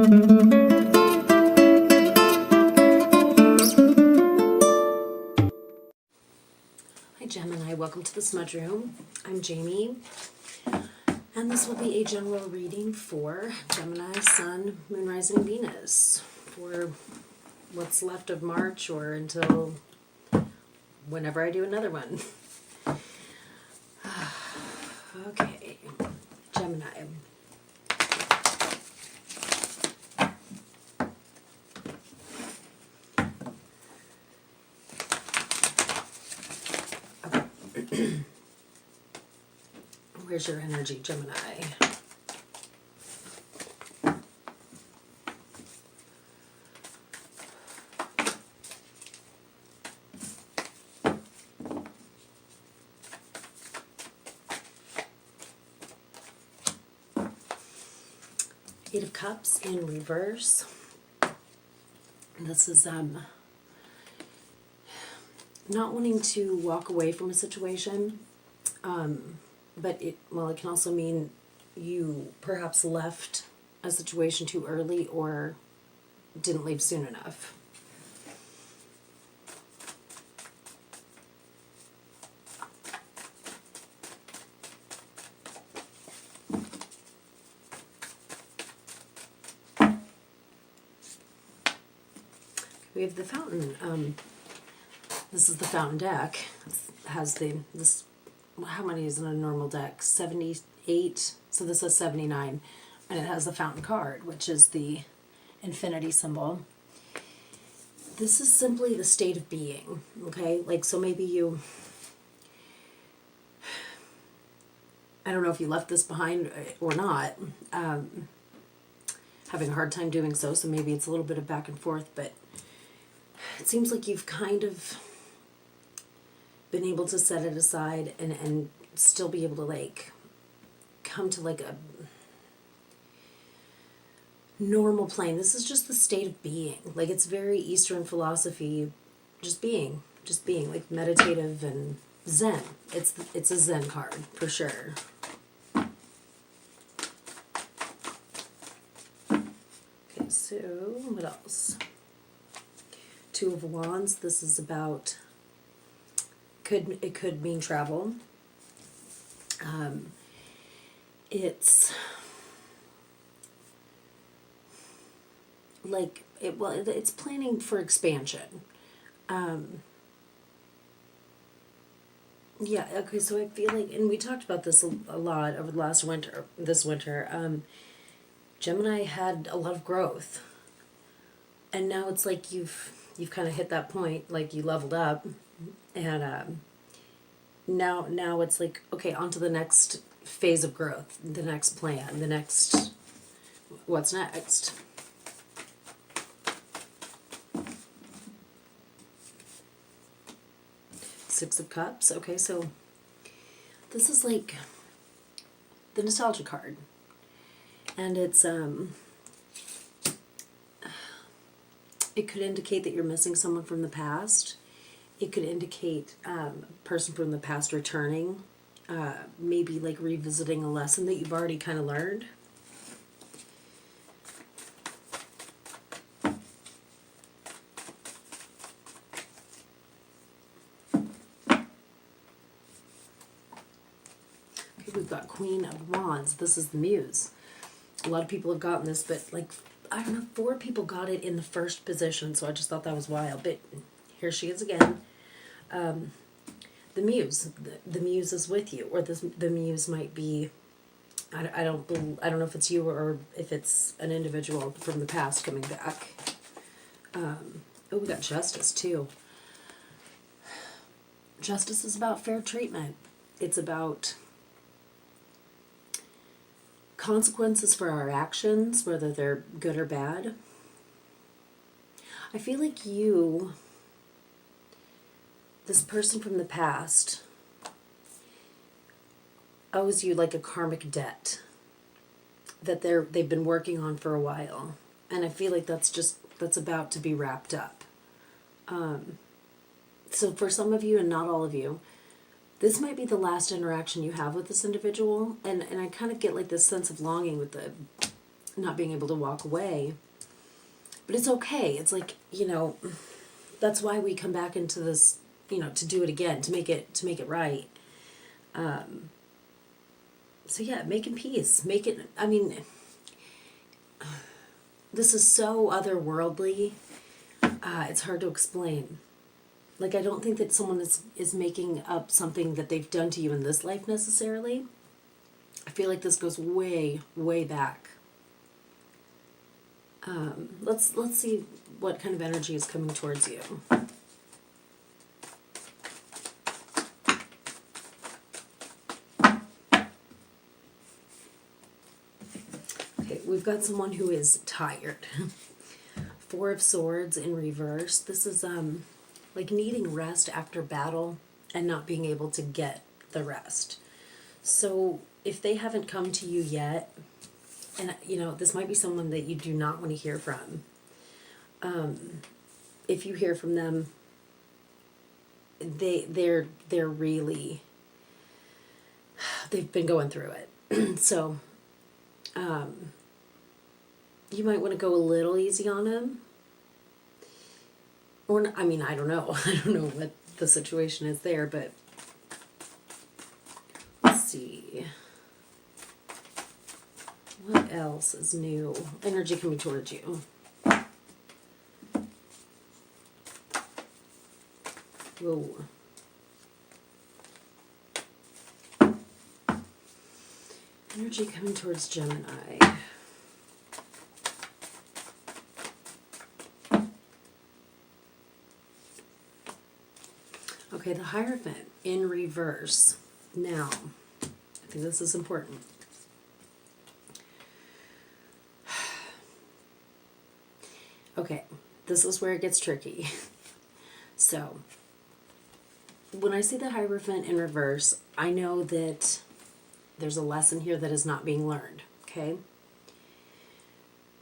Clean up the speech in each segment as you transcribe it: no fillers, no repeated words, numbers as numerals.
Hi Gemini, welcome to the Smudge Room. I'm Jamie, and this will be a general reading for Gemini, Sun, Moon, Rising, and Venus for what's left of March or until whenever I do another one. Okay, Gemini. Where's your energy, Gemini? Eight of Cups in reverse. This is not wanting to walk away from a situation, but it can also mean you perhaps left a situation too early or didn't leave soon enough. We have the Fountain. This is the Fountain deck. It has this. How many is in a normal deck? 78. So this is 79, and it has the Fountain card, which is the infinity symbol. This is simply the state of being. Okay, so maybe you. I don't know if you left this behind or not. Having a hard time doing so. So maybe it's a little bit of back and forth, but it seems like you've kind of been able to set it aside and still be able to come to a normal plane. This is just the state of being. It's very Eastern philosophy, just being, meditative and Zen. It's a Zen card for sure. Okay, so what else? Two of Wands. This is about. It could mean travel. It's it's planning for expansion. Yeah. Okay. So I feel and we talked about this a lot over this winter. Gemini had a lot of growth, and now it's you've kind of hit that point. You leveled up. And now it's okay, on to the next phase of growth, the next plan, what's next? Six of Cups. Okay, so this is the nostalgia card. And it's, it could indicate that you're missing someone from the past. It could indicate a person from the past returning, maybe revisiting a lesson that you've already kind of learned. Okay, we've got Queen of Wands. This is the Muse. A lot of people have gotten this, but I don't know, 4 people got it in the first position, so I just thought that was wild. But here she is again. The Muse. The Muse is with you, or the Muse might be. I don't know if it's you or if it's an individual from the past coming back. Oh, we got Justice too. Justice is about fair treatment. It's about consequences for our actions, whether they're good or bad. I feel this person from the past owes you a karmic debt that they've been working on for a while, and I feel that's about to be wrapped up. So for some of you, and not all of you, this might be the last interaction you have with this individual, and I kind of get this sense of longing with not being able to walk away. But it's okay. It's like, that's why we come back into this, to do it again, to make it right. So yeah, making peace. This is so otherworldly. It's hard to explain. Like, I don't think that someone is making up something that they've done to you in this life necessarily. I feel like this goes way, way back. Let's see what kind of energy is coming towards you. Okay, we've got someone who is tired. Four of Swords in reverse. This is like needing rest after battle and not being able to get the rest. So if they haven't come to you yet, and this might be someone that you do not want to hear from. If you hear from them, they're really, they've been going through it. So you might want to go a little easy on them. Or, I don't know. I don't know what the situation is there, but let's see. What else is new? Energy coming towards you. Whoa. Energy coming towards Gemini. Okay, the Hierophant in reverse. Now, I think this is important. Okay, this is where it gets tricky. So, when I see the Hierophant in reverse, I know that there's a lesson here that is not being learned, okay?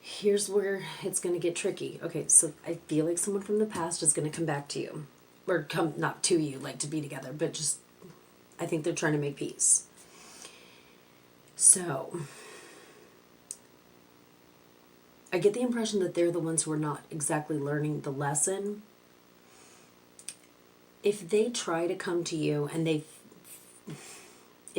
Here's where it's going to get tricky. Okay, so I feel like someone from the past is going to come back to you. Or come, not to you, like to be together, but just, I think they're trying to make peace. So, I get the impression that they're the ones who are not exactly learning the lesson. If they try to come to you and if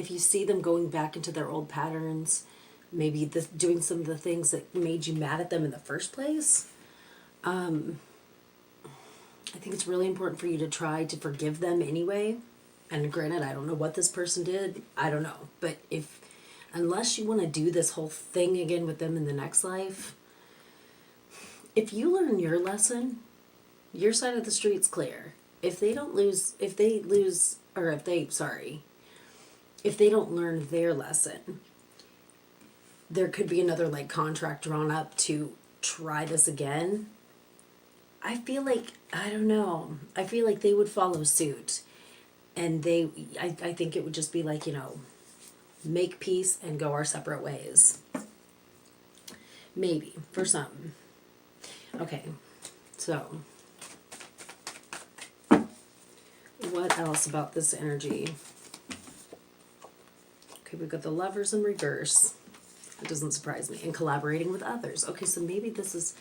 you see them going back into their old patterns, maybe doing some of the things that made you mad at them in the first place, I think it's really important for you to try to forgive them anyway. And granted, I don't know what this person did. I don't know. But unless you want to do this whole thing again with them in the next life, if you learn your lesson, your side of the street's clear. If they don't learn their lesson, there could be another contract drawn up to try this again. I feel like, I don't know, I feel like they would follow suit. And I think it would just be make peace and go our separate ways. Maybe, for some. Okay, so what else about this energy? Okay, we've got the Lovers in reverse. It doesn't surprise me. And collaborating with others. Okay, so maybe this is...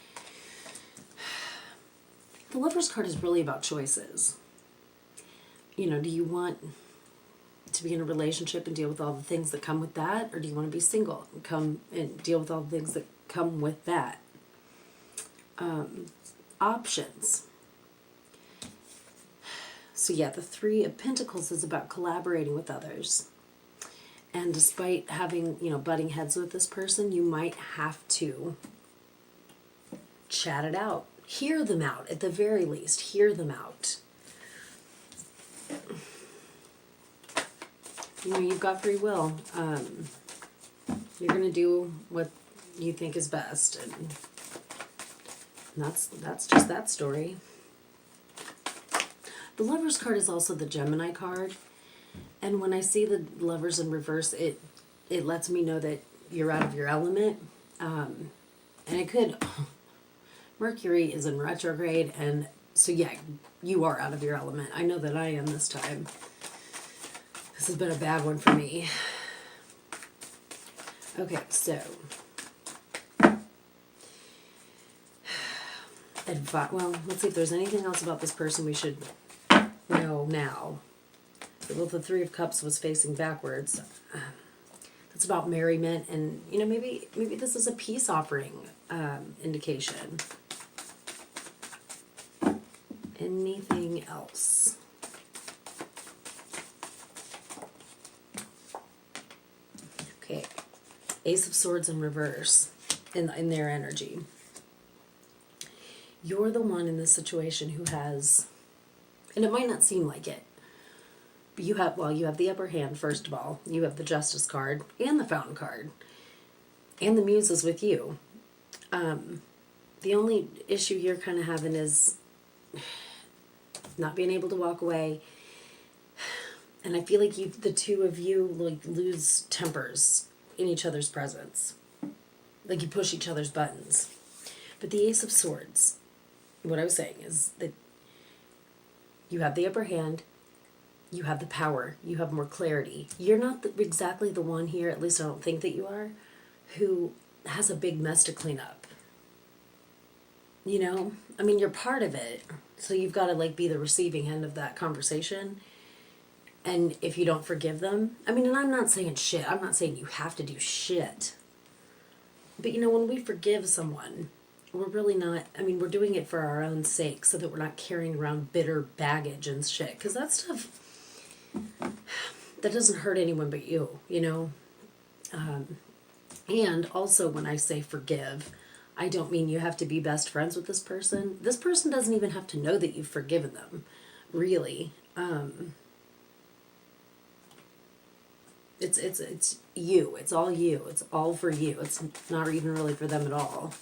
The Lovers card is really about choices. Do you want to be in a relationship and deal with all the things that come with that? Or do you want to be single and come and deal with all the things that come with that? Options. So yeah, the Three of Pentacles is about collaborating with others. And despite having, butting heads with this person, you might have to chat it out. Hear them out, at the very least. Hear them out. You've got free will. You're going to do what you think is best. And that's just that story. The Lovers card is also the Gemini card. And when I see the Lovers in reverse, it lets me know that you're out of your element. And it could... Mercury is in retrograde, and so yeah, you are out of your element. I know that I am this time. This has been a bad one for me. Okay, so... Well, let's see if there's anything else about this person we should know now. Well, the Three of Cups was facing backwards. That's about merriment, and maybe this is a peace offering indication. Anything else? Okay, Ace of Swords in reverse in their energy. You're the one in this situation who has, and it might not seem like it, but you have the upper hand, first of all. You have the Justice card and the Fountain card. And the Muse is with you. The only issue you're kind of having is not being able to walk away. And I feel like the two of you lose tempers in each other's presence. Like you push each other's buttons. But the Ace of Swords, what I was saying is that you have the upper hand. You have the power. You have more clarity. You're not exactly the one here, at least I don't think that you are, who has a big mess to clean up. I mean, you're part of it. So you've got to be the receiving end of that conversation. And if you don't forgive them, I mean, and I'm not saying shit. I'm not saying you have to do shit. But when we forgive someone, we're really not, I mean, we're doing it for our own sake so that we're not carrying around bitter baggage and shit. Because that stuff, that doesn't hurt anyone but you, And also when I say forgive, I don't mean you have to be best friends with this person. This person doesn't even have to know that you've forgiven them, really. It's you. It's all you. It's all for you. It's not even really for them at all.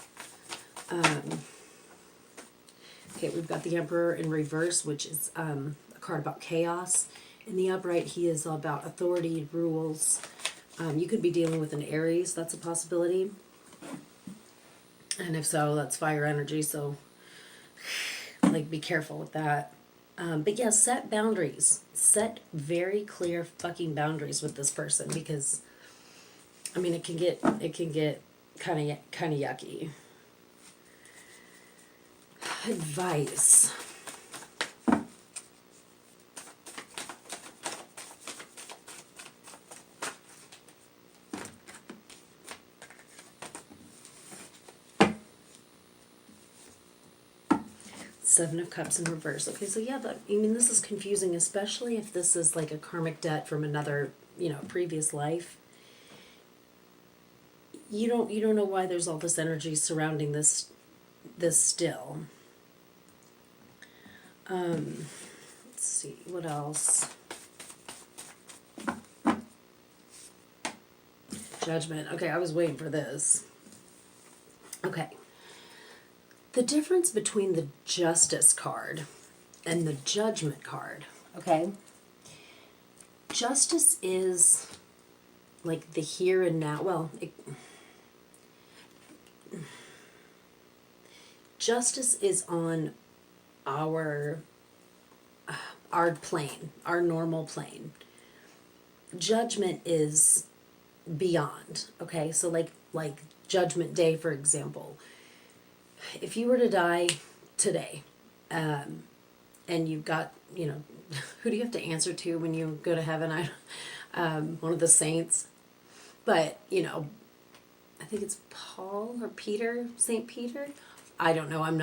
Okay, we've got the Emperor in reverse, which is a card about chaos. In the upright, he is about authority, rules. You could be dealing with an Aries. That's a possibility. And if so, that's fire energy. So, be careful with that. But yeah, set boundaries. Set very clear fucking boundaries with this person because, I mean, it can get kind of yucky. Advice. Seven of Cups in reverse. Okay, so yeah, but I mean, this is confusing, especially if this is a karmic debt from another, previous life. You don't know why there's all this energy surrounding this still. Let's see, what else? Judgment. Okay, I was waiting for this. Okay. The difference between the Justice card and the Judgment card, okay? Justice is the here and now. Well, justice is on our plane, our normal plane. Judgment is beyond, okay? So like Judgment Day, for example. If you were to die today, and you've got, who do you have to answer to when you go to heaven? One of the saints. But, I think it's Paul or Peter, St. Peter. I don't know. I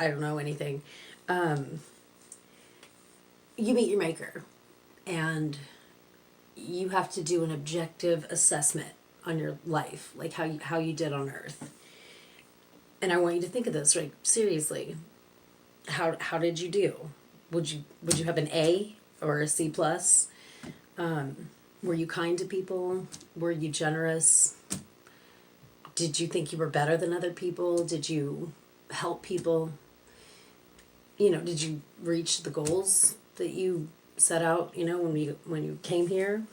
don't know anything. You meet your maker, and you have to do an objective assessment on your life, how you did on Earth. And I want you to think of this, seriously. How did you do? Would you have an A or a C plus? Were you kind to people? Were you generous? Did you think you were better than other people? Did you help people? Did you reach the goals that you set out, when you came here?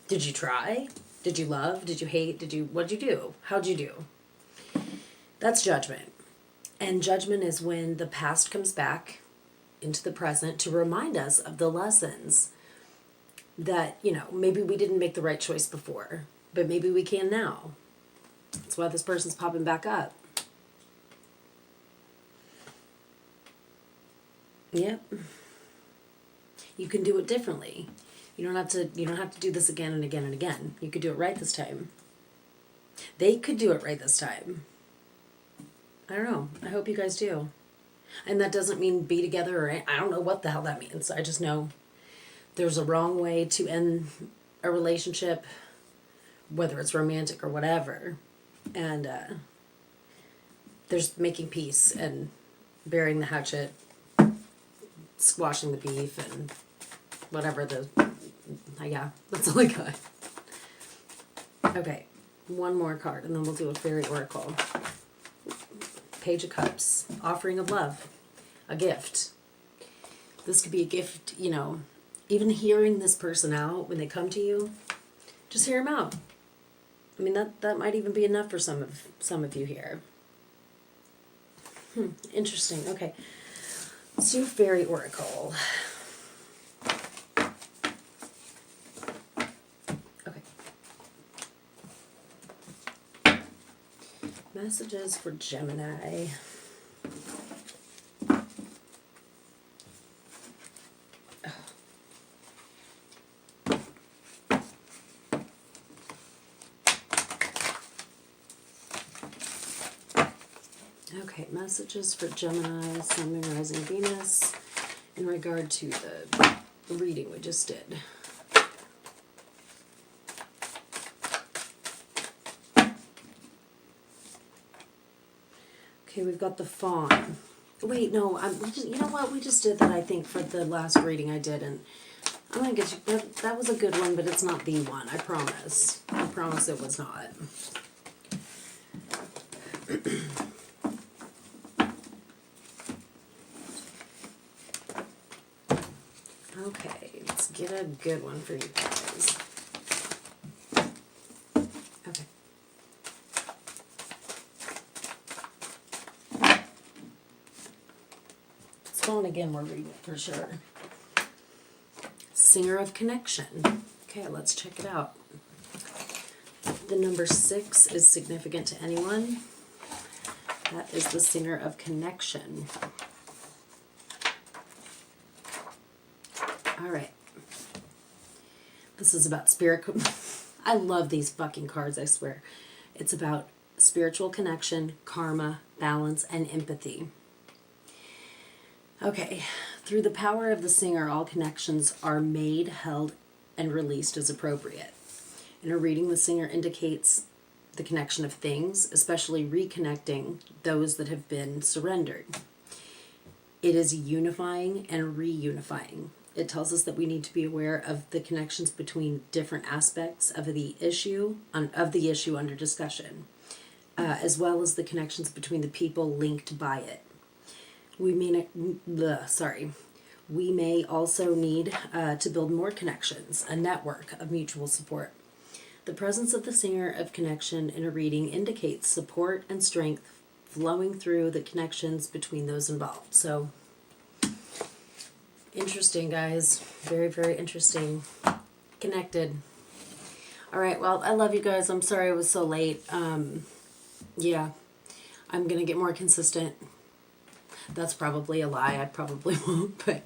Did you try? Did you love? Did you hate? What'd you do? How'd you do? That's judgment. And judgment is when the past comes back into the present to remind us of the lessons that, maybe we didn't make the right choice before, but maybe we can now. That's why this person's popping back up. Yep. You can do it differently. You don't have to do this again and again and again. You could do it right this time. They could do it right this time. I don't know. I hope you guys do. And that doesn't mean be together or I don't know what the hell that means. I just know there's a wrong way to end a relationship, whether it's romantic or whatever. And there's making peace and burying the hatchet, squashing the beef, and whatever yeah, that's all I got. Okay, one more card, and then we'll do a fairy oracle. Page of Cups, offering of love, a gift. This could be a gift, you know, even hearing this person out when they come to you, just hear them out. I mean, that might even be enough for some of you here. Interesting. Okay, let's do fairy oracle. Messages for Gemini. Okay, messages for Gemini, Sun, Moon, Rising, Venus, in regard to the reading we just did. Okay, we've got the Fawn. Wait, no, you know what? We just did that, I think, for the last reading I did, and I'm gonna get you. That was a good one, but it's not the one. I promise. I promise it was not. Okay, let's get a good one for you guys. Okay. Phone again, we're reading it for sure. Singer of Connection. Okay, let's check it out. The number 6 is significant to anyone. That is the Singer of Connection. All right. This is about spirit. I love these fucking cards, I swear. It's about spiritual connection, karma, balance, and empathy. Okay, through the power of the singer, all connections are made, held, and released as appropriate. In a reading, the singer indicates the connection of things, especially reconnecting those that have been surrendered. It is unifying and reunifying. It tells us that we need to be aware of the connections between different aspects of the issue under discussion, as well as the connections between the people linked by it. We may also need to build more connections, a network of mutual support. The presence of the singer of connection in a reading indicates support and strength flowing through the connections between those involved. So, interesting, guys. Very, very interesting. Connected. All right, well, I love you guys. I'm sorry it was so late. Yeah, I'm going to get more consistent. That's probably a lie. I probably won't. But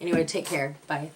anyway, take care. Bye.